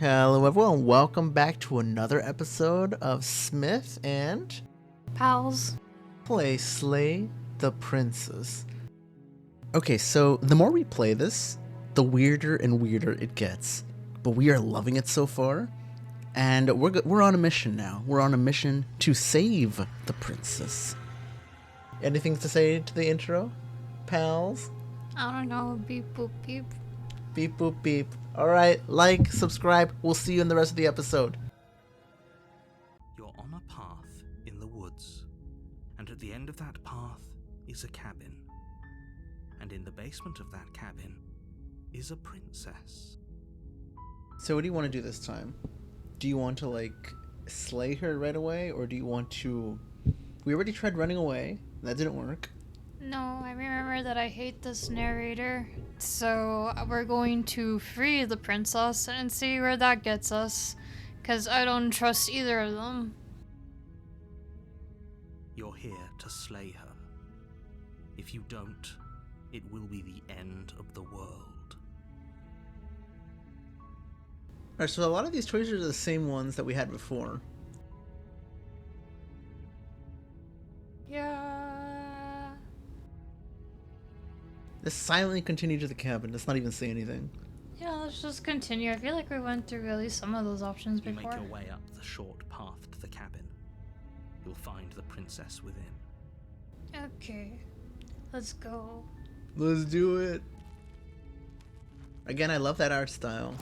Hello, everyone. Welcome back to another episode of Smith and Pals. Play Slay the Princess. Okay, so the more we play this, the weirder and weirder it gets. But we are loving it so far, and we're on a mission now. We're on a mission to save the princess. Anything to say to the intro, pals? I don't know. Beep boop beep. Beep boop beep. Alright, like, subscribe. We'll see you in the rest of the episode. You're on a path in the woods, and at the end of that path is a cabin. And in the basement of that cabin is a princess. So what do you want to do this time? Do you want to, slay her right away, or do you want to... We already tried running away. That didn't work. No, I remember that I hate this narrator. So we're going to free the princess and see where that gets us. Because I don't trust either of them. You're here to slay her. If you don't, it will be the end of the world. Alright, so a lot of these choices are the same ones that we had before. Yeah. Let's silently continue to the cabin. Let's not even say anything. Yeah, let's just continue. I feel like we went through at least some of those options You before. make your way up the short path to the cabin. You'll find the princess within. Okay. Let's go. Let's do it. Again, I love that art style.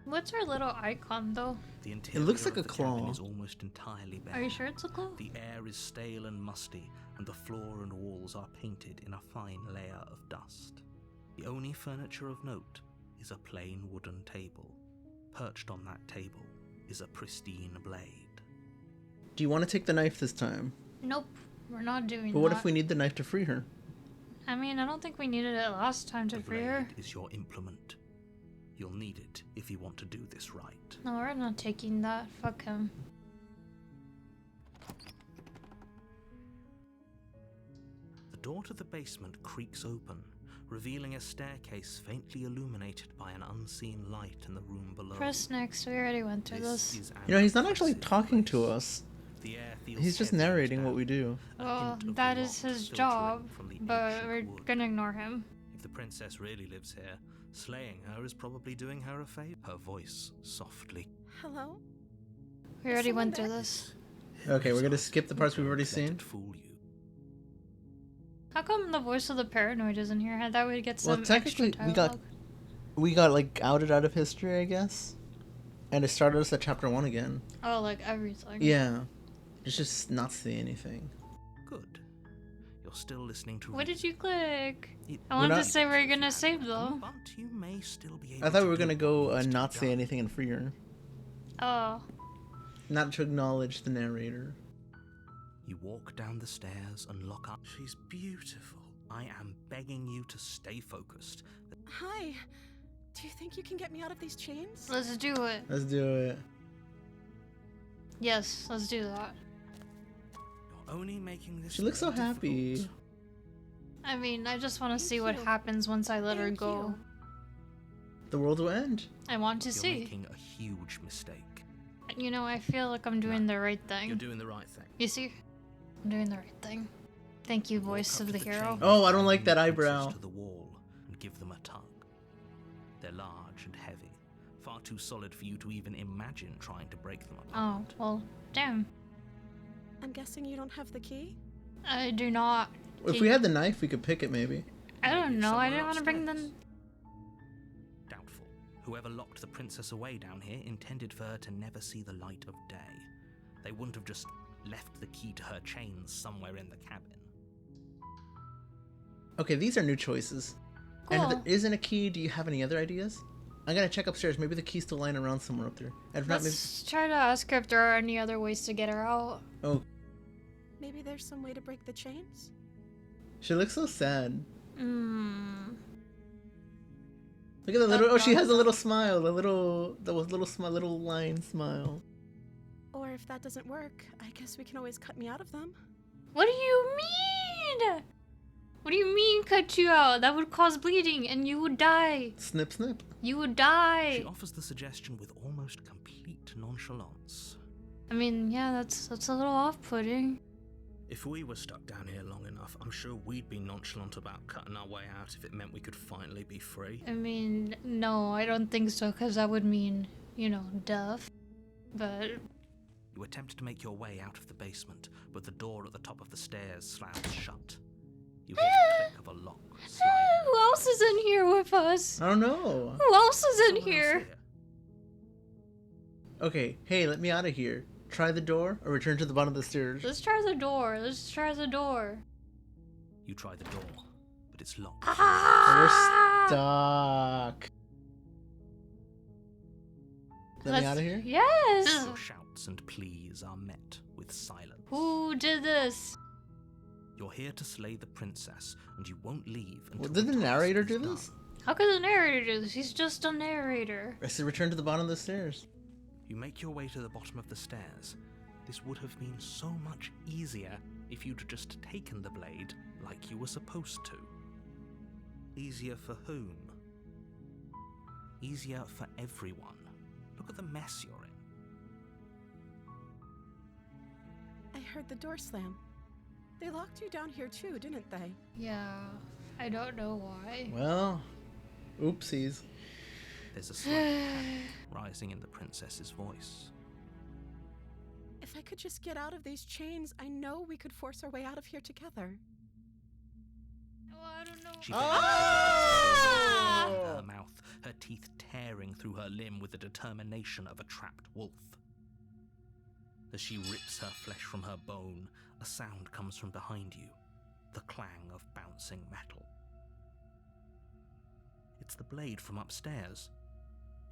What's our little icon though? The interior looks like of a the cabin claw. is almost entirely bare. Are you sure it's a claw? The air is stale and musty, and the floor and walls are painted in a fine layer of dust. The only furniture of note is a plain wooden table. Perched on that table is a pristine blade. Do you want to take the knife this time? Nope. We're not doing But what that. if we need the knife to free her? I mean, I don't think we needed it last time to The free her. blade is your implement. You'll need it if you want to do this right. No, we're not taking that. Fuck him. The door to the basement creaks open, revealing a staircase faintly illuminated by an unseen light in the room below. Press next. We already went through this. is an You know, he's not actually impressive talking to place. us. The air feels He's just heavy and narrating what damp. we do. A Well, hint of that the is rot his filtering job, from the but ancient we're wood. gonna ignore him. If the princess really lives here, slaying her is probably doing her a favor. Her voice softly. Hello? We already Someone went through there? this. Okay, we're gonna skip the parts we've already Don't let seen. it fool you. How come the voice of the paranoid isn't here? I thought we'd get some Well, technically, extra we dialogue. got outed out of history, I guess. And it started us at chapter 1 again. Oh, like everything. Yeah. It's just not say anything. Good. You're still listening to. What did you click? It- I wanted to not- say we're gonna save them. But you may still be able I thought we to were do gonna go what needs to not be say done. anything and free her. Oh. Not to acknowledge the narrator. You walk down the stairs and look up. She's beautiful. I am begging you to stay focused. Hi. Do you think you can get me out of these chains? Let's do it. Let's do it. Yes, let's do that. You're only making this. She looks so more happy. difficult. I mean, I just want to Thank see what you. happens once I let her Thank go. you. The world will end. I want to You're see. making a huge mistake. You know, I feel like I'm doing the right You're thing. doing the right thing. You see? I'm doing the right thing. Thank you, voice Walk of up the to hero. chains Oh, I don't and like that bring the princess eyebrow. To the wall and give them a tug. They're large and heavy, far too solid for you to even imagine trying to break them Oh, apart. well, damn. I'm guessing you don't have the key? I do not. If we had the knife, we could pick it maybe. I don't Maybe know. I somewhere didn't want to bring upstairs. them. Doubtful. Whoever locked the princess away down here intended for her to never see the light of day. They wouldn't have just left the key to her chains somewhere in the cabin. Okay, these are new choices. And if Cool. there isn't a key, do you have any other ideas? I'm gonna check upstairs. Maybe the key's still lying around somewhere up there. And if not, maybe... Let's try to ask her if there are any other ways to get her out. Oh, Maybe there's some way to break the chains? she looks so sad. Hmm. Look at the little... Oh, she has a little smile. Little line smile. Or if that doesn't work, I guess we can always cut me out of them. What do you mean? What do you mean cut you out? That would cause bleeding and you would die. Snip, snip. You would die. She offers the suggestion with almost complete nonchalance. I mean, yeah, that's a little off-putting. If we were stuck down here long enough, I'm sure we'd be nonchalant about cutting our way out if it meant we could finally be free. I mean, no, I don't think so, because that would mean, you know, death. But You attempt to make your way out of the basement, but the door at the top of the stairs slams shut. You hear the click of a lock sliding. who else is in here with us? I don't know. Who else is in Someone else here? Okay, hey, let me out of here. Try the door or return to the bottom of the stairs. Let's try the door. Let's try the door. You try the door, but it's locked. We're stuck. Let me out of here? Yes! Your shouts and pleas are met with silence. Who did this? You're here to slay the princess, and you won't leave until Well, did the task narrator is do done. this? How could the narrator do this? He's just a narrator. I said return to the bottom of the stairs. You make your way to the bottom of the stairs. This would have been so much easier if you'd just taken the blade like you were supposed to. Easier for whom? Easier for everyone. Look at the mess you're in. I heard the door slam. They locked you down here too, didn't they? Yeah, I don't know why. Well, oopsies. There's a slight panic rising in the princess's voice. If I could just get out of these chains, I know we could force our way out of here together. Well, I don't know. She Ah! bends over her mouth, her teeth tearing through her limb with the determination of a trapped wolf. As she rips her flesh from her bone, a sound comes from behind you, the clang of bouncing metal. It's the blade from upstairs.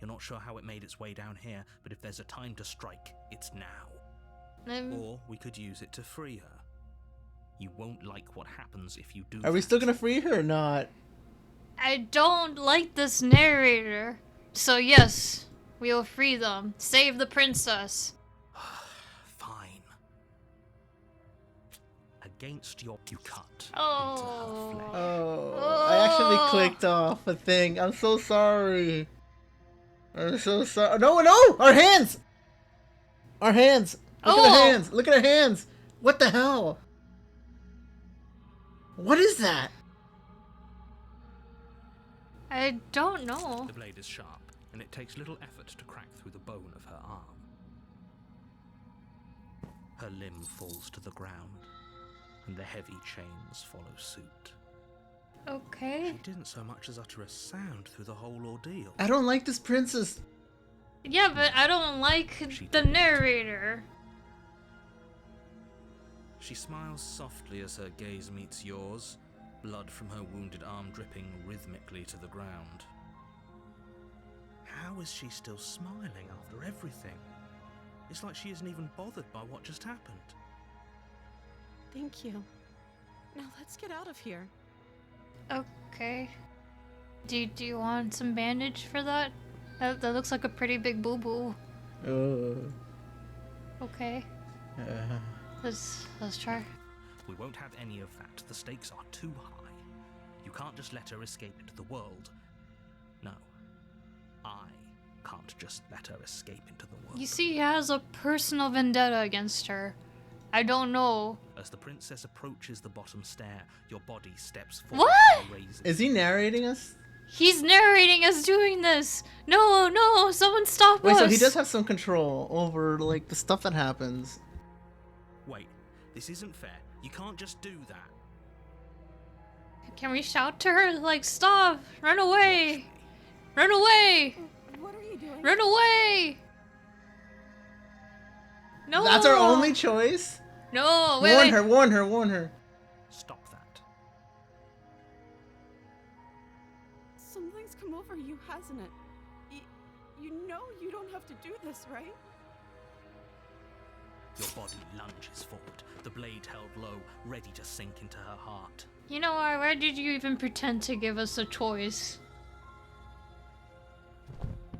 You're not sure how it made its way down here, but if there's a time to strike, it's now. Or we could use it to free her. You won't like what happens if you do. Are we that. still gonna free her or not? I don't like this narrator. So yes, we'll free them. Save the princess. Fine. Against your you cut Oh. into her flesh. Oh, I actually Oh. clicked off a thing. I'm so sorry. I'm so sorry. No, no! Our hands! Our hands! Look at Oh. our hands! Look at our hands! What the hell? What is that? I don't know. The blade is sharp, and it takes little effort to crack through the bone of her arm. Her limb falls to the ground, and the heavy chains follow suit. Okay. She didn't so much as utter a sound through the whole ordeal. I don't like this princess. Yeah, but I don't like the narrator. She smiles softly as her gaze meets yours, blood from her wounded arm dripping rhythmically to the ground. How is she still smiling after everything? It's like she isn't even bothered by what just happened. Thank you. Now let's get out of here. Okay. Do you want some bandage for that? That looks like a pretty big boo-boo. Okay. Let's try. We won't have any of that. The stakes are too high. You can't just let her escape into the world. No. I can't just let her escape into the world. You see, he has a personal vendetta against her. I don't know. As the princess approaches the bottom stair, your body steps forward. What? and raises. Is he narrating us? He's narrating us doing this. No, no, someone stop Wait, us. so he does have some control over, like, the stuff that happens. Wait, this isn't fair. You can't just do that. Can we shout to her? Like, stop! Run away! Run away! What are you doing? Run away! No! That's our only choice? No, wait, Warn wait. her, warn her, warn her. Stop that. Something's come over you, hasn't it? You know you don't have to do this, right? Your body lunges forward, the blade held low, ready to sink into her heart. You know what? Why did you even pretend to give us a choice?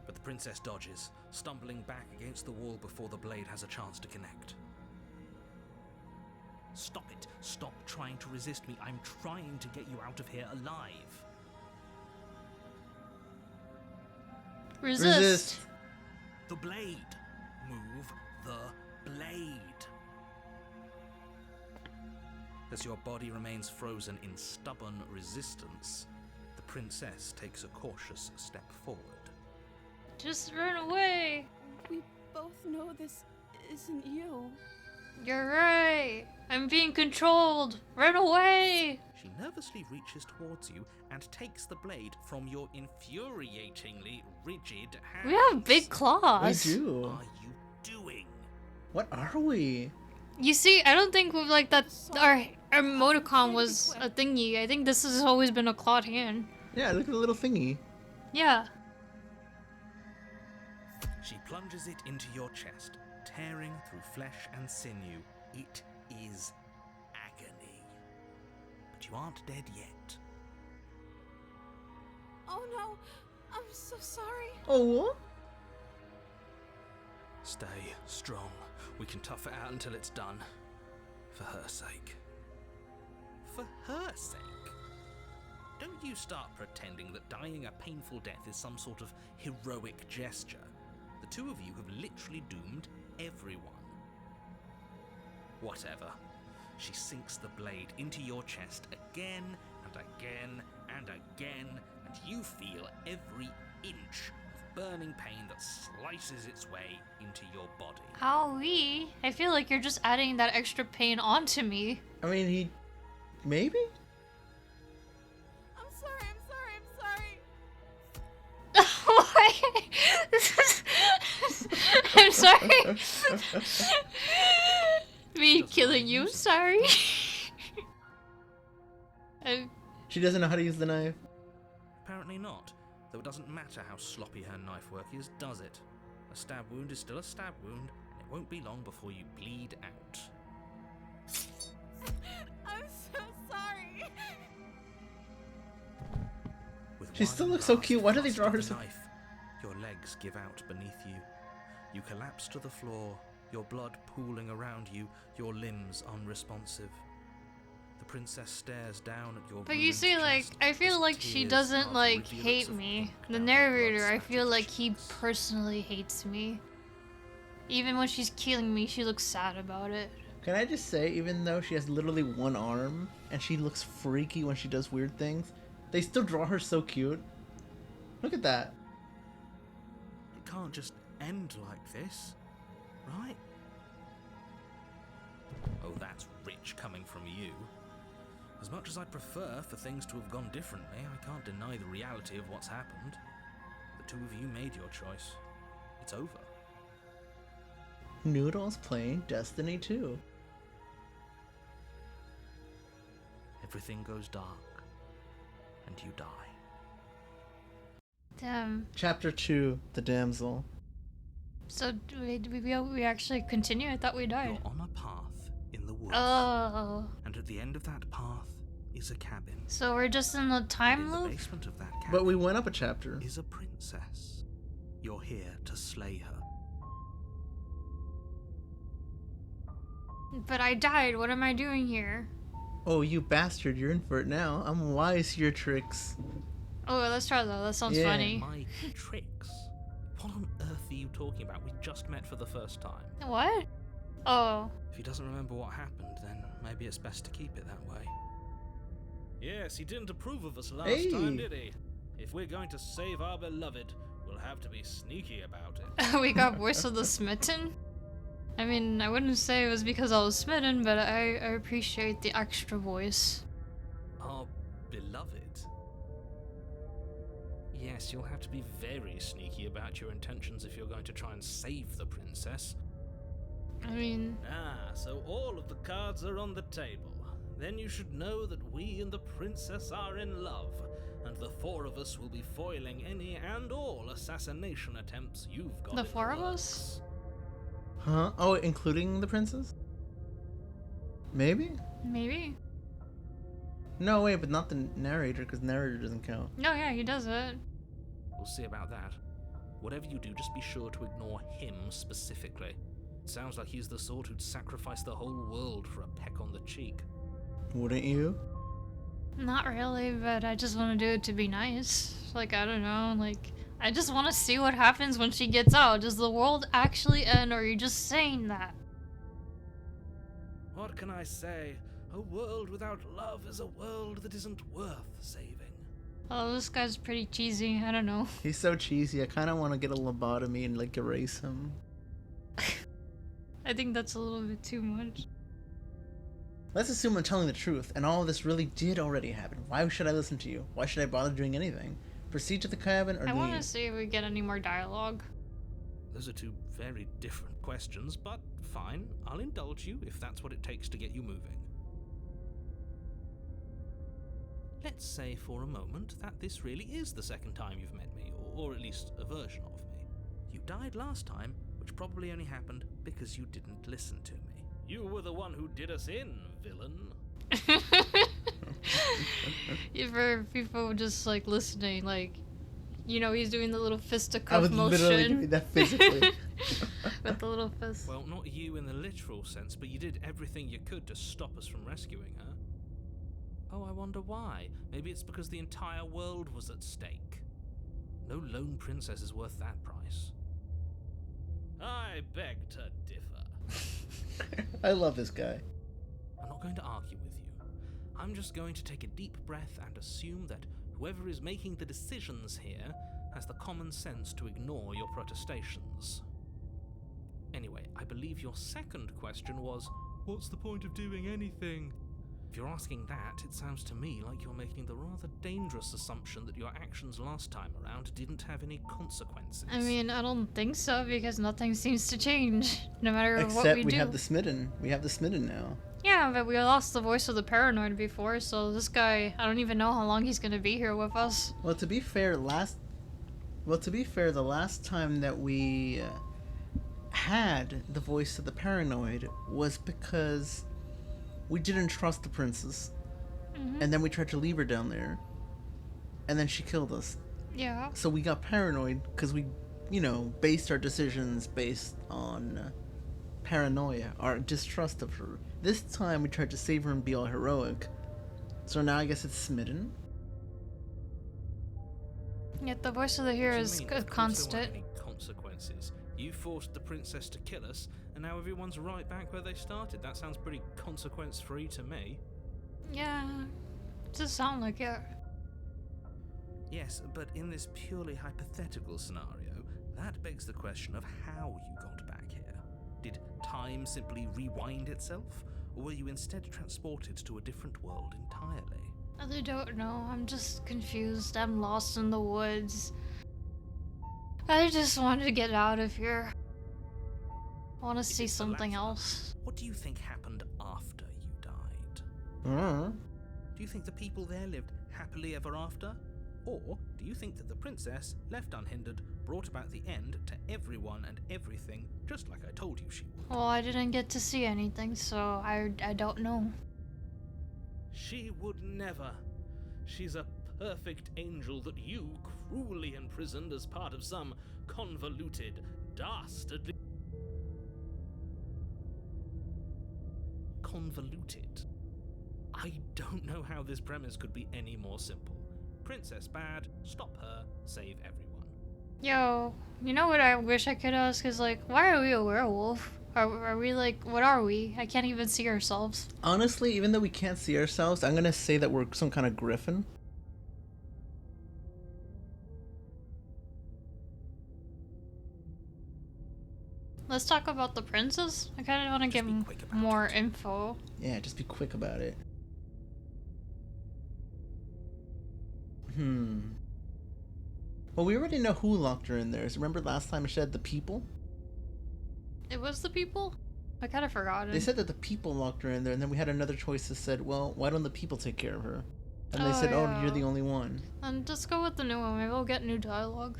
But the princess dodges, stumbling back against the wall before the blade has a chance to connect. Stop it. Stop trying to resist me. I'm trying to get you out of here alive. Resist. The blade. Move the blade. As your body remains frozen in stubborn resistance, the princess takes a cautious step forward. Just run away. We both know this isn't you. You're right. I'm being controlled. Run away. She nervously reaches towards you and takes the blade from your infuriatingly rigid hands. We have big We claws. do. What are you doing? What are we? You see, I don't think we've like that. Our emoticon was a thingy. I think this has always been a clawed hand. Yeah, look at the little thingy. Yeah. She plunges it into your chest, tearing through flesh and sinew. It is agony. But you aren't dead yet. Oh no, I'm so sorry. Oh, Stay strong. We can tough it out until it's done. For her sake. For her sake? Don't you start pretending that dying a painful death is some sort of heroic gesture. The two of you have literally doomed everyone. Whatever. She sinks the blade into your chest again and again and again, and you feel every inch of burning pain that slices its way into your body. Owie. I feel like you're just adding that extra pain onto me. I mean, maybe? I'm sorry, I'm sorry, I'm sorry. I'm sorry. Me killing you, sorry. She doesn't know how to use the knife. Apparently not, though it doesn't matter how sloppy her knife work is, does it? A stab wound is still a stab wound, and it won't be long before you bleed out. I'm so sorry. With She one still looks so last cute. Why do they thrust draw of her the so- knife, your legs give out beneath you. You collapse to the floor, your blood pooling around you, your limbs unresponsive. The princess stares down at your But you ruined see, like, chest I feel as like she tears doesn't, start like, to reveal hate its of me. ink The now that narrator, blood I feel spattered like he cheeks. personally hates me. Even when she's killing me, she looks sad about it. Can I just say, even though she has literally one arm and she looks freaky when she does weird things, they still draw her so cute. Look at that. It can't just end like this, right? Oh, that's rich coming from you. As much as I'd prefer for things to have gone differently, I can't deny the reality of what's happened. The two of you made your choice. It's over. Noodle's playing Destiny 2. Everything goes dark, and you die. Damn. Chapter 2, The Damsel. So, we actually continue? I thought we died. You're on a path in the woods, Oh. and at the end of that path is a cabin. So we're just in the And time in the loop? basement of that cabin But we went up a chapter. is a princess. You're here to slay her. But I died. What am I doing here? Oh, you bastard, you're in for it now. I'm wise to your tricks. Oh, let's try that. That sounds Yeah. funny. My tricks? What on earth are you talking about? We just met for the first time. What? Oh. If he doesn't remember what happened, then maybe it's best to keep it that way. Yes, he didn't approve of us last Hey. time, did he? If we're going to save our beloved, we'll have to be sneaky about it. We got Voice of the Smitten? I mean, I wouldn't say it was because I was smitten, but I appreciate the extra voice. Our beloved? Yes, you'll have to be very sneaky about your intentions if you're going to try and save the princess. I mean, Ah, so all of the cards are on the table. Then you should know that we and the princess are in love, and the four of us will be foiling any and all assassination attempts you've got. The in four of works. us? Huh? Oh, including the princess? Maybe? Maybe. No, wait, but not the narrator, because narrator doesn't count. No, yeah, he does it. We'll see about that. Whatever you do, just be sure to ignore him specifically. It sounds like he's the sort who'd sacrifice the whole world for a peck on the cheek. Wouldn't you? Not really, but I just want to do it to be nice. Like, I don't know, like, I just want to see what happens when she gets out. Does the world actually end, or are you just saying that? What can I say? A world without love is a world that isn't worth saving. Oh, this guy's pretty cheesy. I don't know. He's so cheesy. I kind of want to get a lobotomy and like erase him. I think that's a little bit too much. Let's assume I'm telling the truth, and all of this really did already happen. Why should I listen to you? Why should I bother doing anything? Proceed to the cabin or I want to leave? see if we get any more dialogue. Those are two very different questions, but fine, I'll indulge you if that's what it takes to get you moving. Let's say for a moment that this really is the second time you've met me, or at least a version of me. You died last time, which probably only happened because you didn't listen to me. You were the one who did us in, villain. For people just like listening, like, you know, he's doing the little I fisticuff was literally motion doing that physically. with the little fist. Well, not you in the literal sense, but you did everything you could to stop us from rescuing her. Oh, I wonder why. Maybe it's because the entire world was at stake. No lone princess is worth that price. I beg to differ. I love this guy. I'm not going to argue with you. I'm just going to take a deep breath and assume that whoever is making the decisions here has the common sense to ignore your protestations. Anyway, I believe your second question was, what's the point of doing anything? If you're asking that, it sounds to me like you're making the rather dangerous assumption that your actions last time around didn't have any consequences. I mean, I don't think so, because nothing seems to change, no matter what Except we we do. have the Smitten. We have the Smitten now. Yeah, but we lost the voice of the paranoid before, so this guy, I don't even know how long he's gonna be here with us. Well, to be fair, the last time that we had the voice of the paranoid was because we didn't trust the princess, and then we tried to leave her down there, and then she killed us. Yeah. So we got paranoid because we, based our decisions based on paranoia, our distrust of her. This time we tried to save her and be all heroic. So now I guess it's Smitten. Yet the voice of the hero What do is you mean? Of course constant. there weren't any consequences. You forced the princess to kill us, and now everyone's right back where they started. That sounds pretty consequence-free to me. Yeah, it does sound like it. Yes, but in this purely hypothetical scenario, that begs the question of how you got back here. Did time simply rewind itself, or were you instead transported to a different world entirely? I don't know, I'm just confused. I'm lost in the woods. I just wanted to get out of here. I want to see it's the something latter. else. What do you think happened after you died? Do you think the people there lived happily ever after? Or do you think that the princess, left unhindered, brought about the end to everyone and everything, just like I told you she would? Well, I didn't get to see anything, so I don't know. She would never. She's a perfect angel that you cruelly imprisoned as part of some convoluted, dastardly... Convoluted? I don't know how this premise could be any more simple. Princess bad, stop her, save everyone. Yo, you know what I wish I could ask is, like, why are we a werewolf? Are we, like, what are we? I can't even see ourselves. Honestly, even though we can't see ourselves, I'm gonna say that we're some kind of griffin. Let's talk about the princess. I kind of want to Just get be quick about more it. info. Yeah, just be quick about it. Well, we already know who locked her in there. So remember last time she had the people? It was the people? I kind of forgot it. They said that the people locked her in there, and then we had another choice that said, well, why don't the people take care of her? And they Oh, said, yeah. oh, you're the only one. And just go with the new one. Maybe we'll get new dialogue.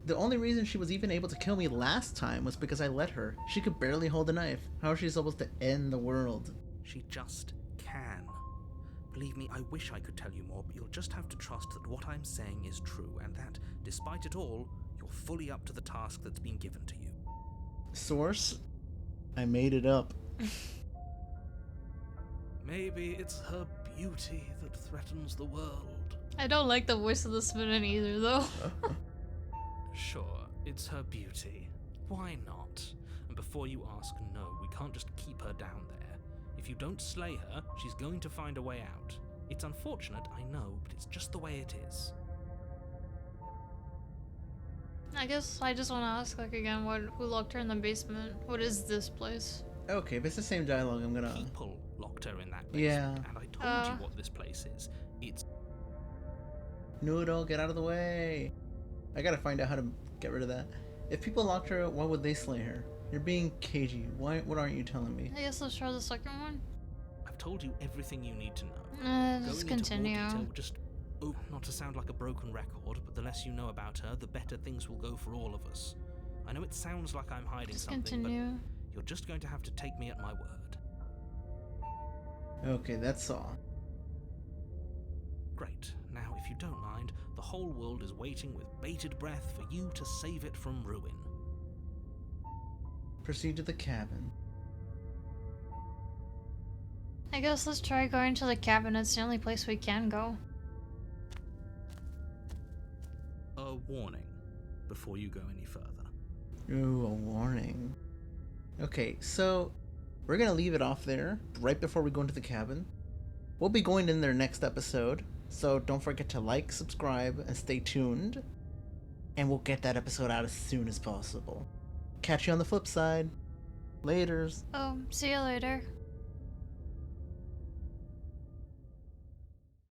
The only reason she was even able to kill me last time was because I let her. She could barely hold a knife. How is she supposed to end the world? She just can. Believe me, I wish I could tell you more, but you'll just have to trust that what I'm saying is true, and that, despite it all, you're fully up to the task that's been given to you. Source? I made it up. Maybe it's her beauty that threatens the world. I don't like the voice of the Smitten either, though. Sure, it's her beauty. Why not? And before you ask, no, we can't just keep her down there. If you don't slay her, she's going to find a way out. It's unfortunate, I know, but it's just the way it is. I guess I just want to ask, like, again, who locked her in the basement? What is this place? Okay, if it's the same dialogue, I'm gonna... People locked her in that Yeah. basement, and I told you what this place is. It's... Noodle, get out of the way! I gotta find out how to get rid of that. If people locked her, why would they slay her? You're being cagey. What aren't you telling me? I guess let's try the second one. I've told you everything you need to know. Just Going continue. into more detail, just... Oh, not to sound like a broken record, but the less you know about her, the better things will go for all of us. I know it sounds like I'm hiding Just something, continue. but you're just going to have to take me at my word. Okay, that's all. Great. Now, if you don't mind, the whole world is waiting with bated breath for you to save it from ruin. Proceed to the cabin. I guess let's try going to the cabin. It's the only place we can go. A warning before you go any further. Ooh, a warning. Okay, so we're gonna leave it off there right before we go into the cabin. We'll be going in there next episode, so don't forget to like, subscribe, and stay tuned. And we'll get that episode out as soon as possible. Catch you on the flip side. Laters. Oh, see you later.